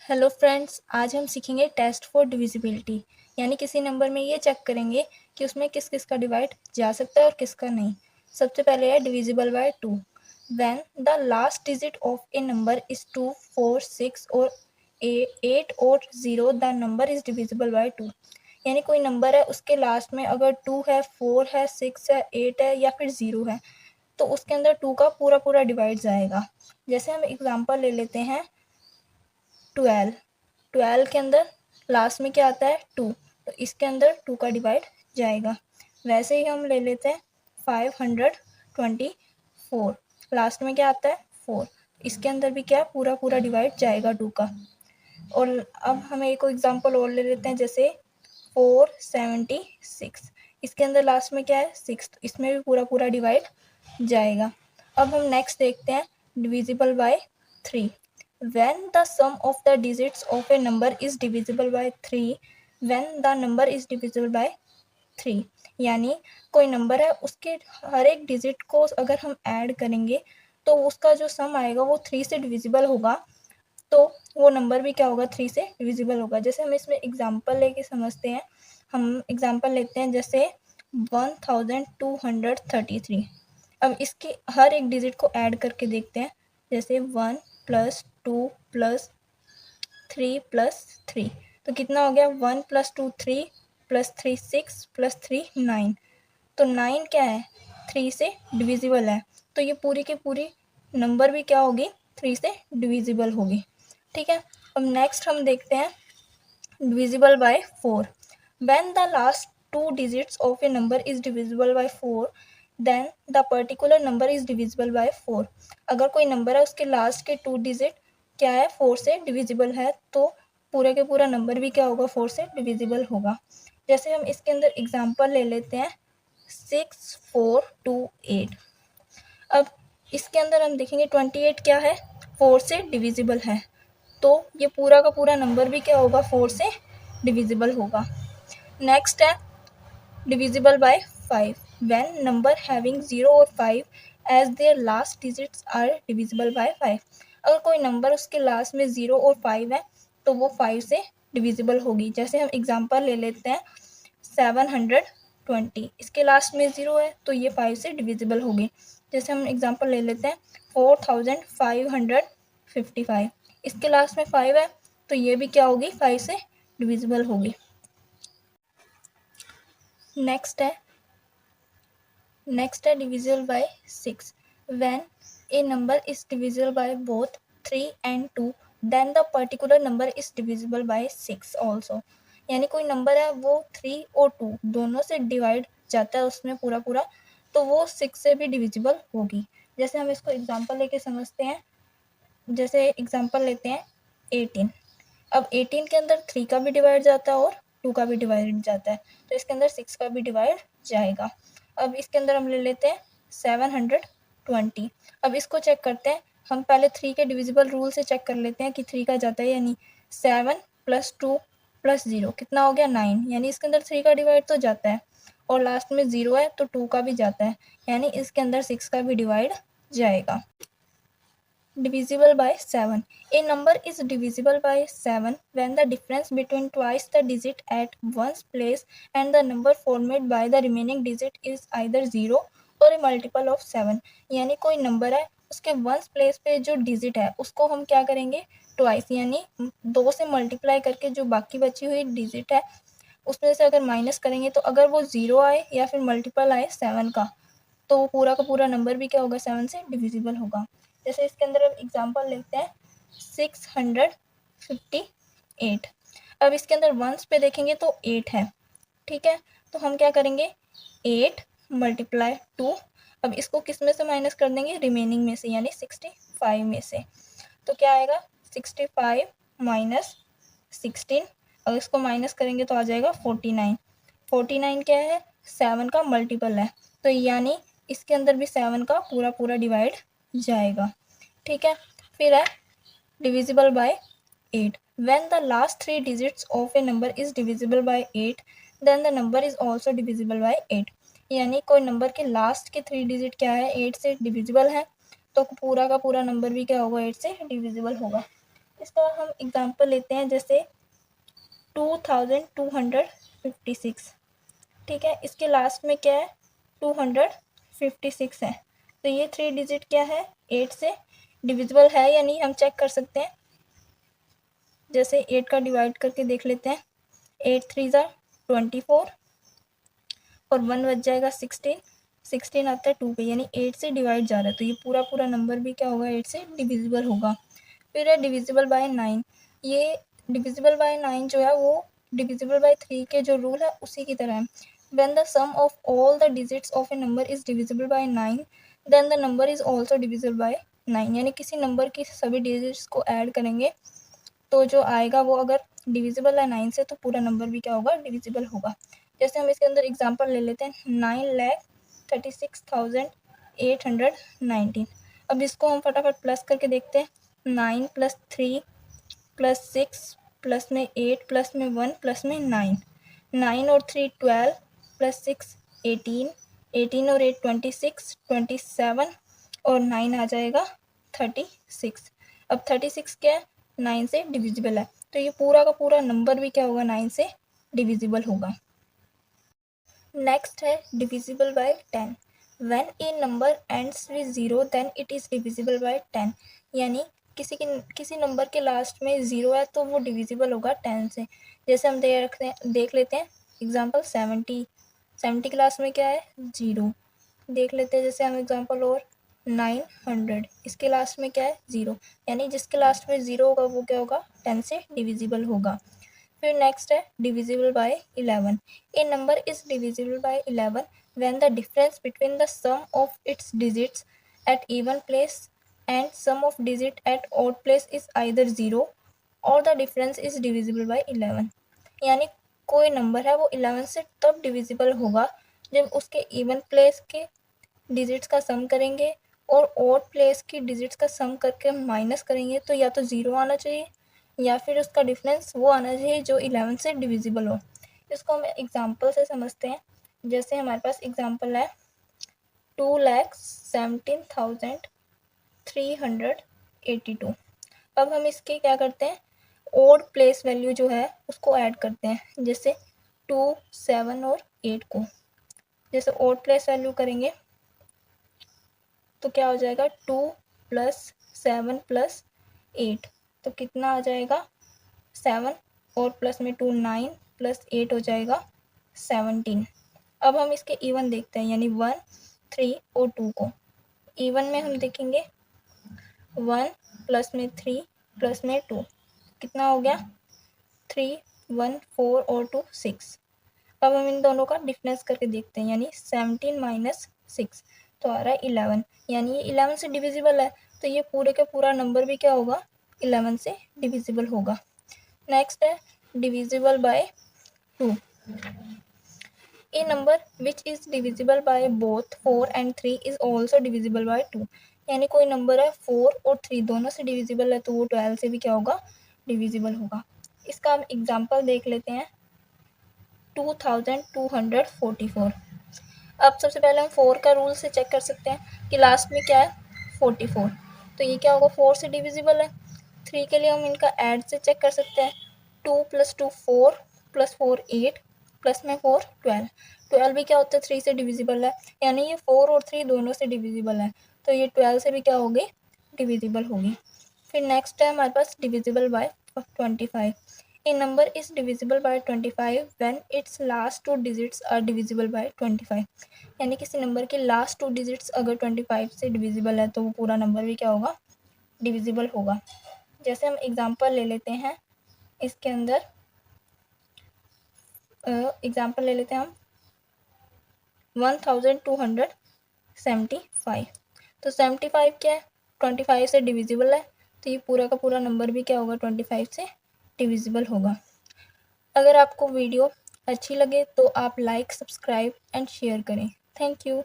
Hello friends, आज हम सीखेंगे टेस्ट फॉर डिविजिबिलिटी। यानी किसी नंबर में ये चेक करेंगे कि उसमें किस किस का डिवाइड जा सकता है और किसका नहीं। सबसे पहले है divisible bye 2। When the last digit of a number is 2, 4, 6 और 8 और 0 the number is divisible bye 2। यानी कोई नंबर है, उसके लास्ट में अगर 2 है, 4 है, 6 है, 8 है या फिर 0 है तो उसके अंदर 2 का पूरा पूरा डिवाइड जाएगा। जैसे हम एग्जांपल ले लेते हैं 12। 12 के अंदर लास्ट में क्या आता है 2, तो इसके अंदर 2 का डिवाइड जाएगा। वैसे ही हम ले लेते हैं 524। लास्ट में क्या आता है 4, इसके अंदर भी क्या पूरा पूरा डिवाइड जाएगा 2 का। और अब हम एक एग्जांपल और ले लेते हैं, जैसे 476। इसके अंदर लास्ट में क्या है 6, तो इसमें भी पूरा पूरा डिवाइड जाएगा। अब हम नेक्स्ट देखते हैं divisible by 3। when the sum of the digits of a number is divisible by 3, when the number is divisible by 3। यानी कोई नंबर है, उसके हर एक डिजिट को अगर हम ऐड करेंगे तो उसका जो सम आएगा वो 3 से डिविजिबल होगा, तो वो नंबर भी क्या होगा 3 से डिविजिबल होगा। जैसे हम इसमें एग्जांपल लेके समझते हैं। हम एग्जांपल लेते हैं जैसे 1233। अब इसके हर एक डिजिट को ऐड करके देखते हैं, जैसे 1 + 2 + 3 + 3, तो कितना हो गया 1 + 2 3 + 3 6 + 3 9। तो 9 क्या है 3 से डिविजिबल है, तो ये पूरी की पूरी नंबर भी क्या होगी 3 से डिविजिबल होगी। ठीक है। अब नेक्स्ट हम देखते हैं divisible by 4। When the last two digits of a number is divisible by 4, then the particular number is divisible by 4। अगर कोई नंबर है, उसके लास्ट के 2 डिजिट क्या है 4 से डिविजिबल है, तो पूरे के पूरा नंबर भी क्या होगा 4 से डिविजिबल होगा। जैसे हम इसके अंदर एग्जांपल ले लेते हैं 6428। अब इसके अंदर हम देखेंगे 28 क्या है 4 से डिविजिबल है, तो ये पूरा का पूरा नंबर भी क्या होगा 4 से डिविजिबल होगा। नेक्स्ट है divisible by 5। When number having 0 और 5 as their last digits are divisible by 5। अगर कोई नंबर उसके लास्ट में 0 और 5 है तो वो 5 से डिविजिबल होगी। जैसे हम एग्जांपल ले लेते हैं 720। इसके लास्ट में 0 है तो ये 5 से डिविजिबल होगी। जैसे हम एग्जांपल ले लेते हैं 4555। इसके लास्ट में 5 है तो ये भी क्या होगी 5 से डिविजिबल होगी। नेक्स्ट है divisible by 6। When a number is divisible by both 3 and 2, then the particular number is divisible by 6 also. यानी कोई नंबर है वो 3 और 2 दोनों से डिवाइड जाता है उसमें पूरा पूरा, तो वो 6 से भी डिविजिबल होगी। जैसे हम इसको एग्जांपल लेके समझते हैं, जैसे एग्जांपल लेते हैं 18। अब 18 के अंदर 3 का भी डिवाइड जाता है और 2 का भी डिवाइड जाता है, तो इसके अंदर 6 का भी डिवाइड जाएगा। अब इसके अंदर हम ले लेते हैं 720। अब इसको चेक करते हैं, हम पहले 3 के डिविजिबल रूल से चेक कर लेते हैं कि 3 का जाता है या नहीं। 7 + 2 + 0 कितना हो गया 9, यानी इसके अंदर 3 का डिवाइड तो जाता है, और लास्ट में 0 है तो 2 का भी जाता है, यानी इसके अंदर 6 का भी डिवाइड जाएगा। Divisible by 7. A number is divisible by 7 when the difference between twice the digit at one's place and the number formed by the remaining digit is either 0 or a multiple of 7। यानी कोई number है, उसके ones place पे जो digit है उसको हम क्या करेंगे ट्वाइस, यानी 2 से मल्टीप्लाई करके जो बाकी बची हुई डिजिट है उसमें से अगर माइनस करेंगे तो अगर वो 0 आए या फिर मल्टीपल आए 7 का, तो वो पूरा का पूरा नंबर भी क्या होगा 7 से डिविजिबल होगा। जैसे इसके अंदर अब एग्जांपल लेते हैं 658। अब इसके अंदर वंस पे देखेंगे तो 8 है। ठीक है, तो हम क्या करेंगे 8 × 2। अब इसको किस में से माइनस कर देंगे रिमेनिंग में से, यानी 65 में से। तो क्या आएगा 65 - 16। अब इसको माइनस करेंगे तो आ जाएगा 49। 49 क्या है 7 का मल्टीपल है, तो यानी इसके अंदर भी 7 का पूरा पूरा डिवाइड जाएगा। ठीक है, फिर है divisible by 8। When the last 3 digits of a number is divisible by 8, then the number is also divisible by 8। यानी कोई नंबर के लास्ट के 3 डिजिट क्या है 8 से डिविजिबल है, तो पूरा का पूरा नंबर भी क्या होगा 8 से डिविजिबल होगा। इसका हम एग्जांपल लेते हैं, जैसे 2256, ठीक है, इसके लास्ट में क्या है 256 है, तो ये 3 डिजिट क्या है 8 से डिविजिबल है या नहीं हम चेक कर सकते हैं। जैसे 8 का डिवाइड करके देख लेते हैं, 8 3 ज़ा 24 और 1 बच जाएगा 16 आता है 2 पे, यानी 8 से डिवाइड जा रहा है, तो ये पूरा पूरा नंबर भी क्या होगा 8 से डिविजिबल होगा। फिर है डिविजिबल बाय 9, ये डिविजिबल बाय 9 जो है वो डिविजिबल बाय 3 के जो रूल है उसी की तरह है। When the sum of all the digits of a number is divisible by 9 then the number is also divisible by 9, यानी किसी नंबर की सभी डिजिट्स को ऐड करेंगे तो जो आएगा वो अगर डिविजिबल है 9 से तो पूरा नंबर भी क्या होगा डिविजिबल होगा। जैसे हम इसके अंदर एग्जांपल ले लेते हैं 9,36,819। अब इसको हम फटाफट प्लस करके देखते हैं, 9 + 3 + 6 प्लस में 8 प्लस में 1 प्लस में 9, 9 और 3 12 + 6 18, 18 और 8 26, 27 और 9 आ जाएगा 36। अब 36 क्या है 9 से डिविजिबल है, तो ये पूरा का पूरा नंबर भी क्या होगा 9 से डिविजिबल होगा। नेक्स्ट है divisible by 10। When a number ends with 0 then it is divisible by 10, यानी किसी नंबर के लास्ट में 0 है तो वो डिविजिबल होगा 10 से। जैसे हम देख लेते हैं एग्जांपल 70 के लास्ट में क्या है 0, देख लेते हैं जैसे हम एग्जांपल और 900, इसके लास्ट में क्या है 0, यानी जिसके लास्ट में 0 होगा वो क्या होगा 10 से डिविजिबल होगा। फिर नेक्स्ट है divisible by 11। A number is divisible by 11 when the difference between the sum of its digits at even place and sum of digit at odd place is either 0 और the difference is divisible by 11, यानी कोई number है वो 11 से तब divisible होगा जब उसके इवन प्लेस के डिजिट्स का सम करेंगे और ऑड प्लेस की डिजिट्स का सम करके माइनस करेंगे, तो या तो 0 आना चाहिए या फिर उसका डिफरेंस वो आना चाहिए जो 11 से डिविजिबल हो। इसको हम एग्जांपल से समझते हैं, जैसे हमारे पास एग्जांपल है 2,17,382। अब हम इसके क्या करते हैं ऑड प्लेस वैल्यू जो है उसको ऐड करते हैं, जैसे 2 7 और 8 को, जैसे ऑड प्लेस वैल्यू करेंगे तो क्या हो जाएगा 2 + 7 + 8, तो कितना आ जाएगा 7 और प्लस में 2 9 + 8 हो जाएगा 17। अब हम इसके इवन देखते हैं, यानी 1 3 और 2 को। इवन में हम देखेंगे 1 प्लस में 3 प्लस में 2 कितना हो गया 3 1 4 और 2 6। अब हम इन दोनों का डिफरेंस करके देखते हैं, यानी 17 - 6 तो आ रहा है 11, यानी ये 11 से डिविजिबल है, तो ये पूरे का पूरा नंबर भी क्या होगा 11 से डिविजिबल होगा। नेक्स्ट है divisible bye 2। A number which is divisible by both 4 and 3 is also divisible bye 2, यानी कोई नंबर है 4 और 3 दोनों से डिविजिबल है तो वो 12 से भी क्या होगा डिविजिबल होगा। इसका हम एग्जाम्पल देख लेते हैं 2244। अब सबसे पहले हम 4 का रूल से चेक कर सकते हैं कि लास्ट में क्या है 44, तो ये क्या होगा 4 से डिविजिबल है। 3 के लिए हम इनका ऐड से चेक कर सकते हैं, 2 + 2 4 + 4 8 प्लस में 4 12, 12 भी क्या होता है 3 से डिविजिबल है, यानी ये 4 और 3 दोनों से डिविजिबल है, तो ये 12 से भी क्या होगी डिविजिबल होगी। फिर नेक्स्ट है हमारे पास divisible by 25। A number is divisible by 25 when its last 2 digits are divisible by 25, यानी किसी नंबर के लास्ट 2 डिजिट्स अगर 25 से डिविजिबल है तो वो पूरा नंबर भी क्या होगा डिविजिबल होगा। जैसे हम एग्जांपल ले लेते हैं, इसके अंदर एग्जांपल ले लेते हैं हम 1275, तो 75 क्या है 25 से डिविजिबल है, तो ये पूरा का पूरा नंबर भी क्या होगा 25 से डिविजिबल होगा। अगर आपको वीडियो अच्छी लगे तो आप लाइक सब्सक्राइब एंड शेयर करें। Thank you.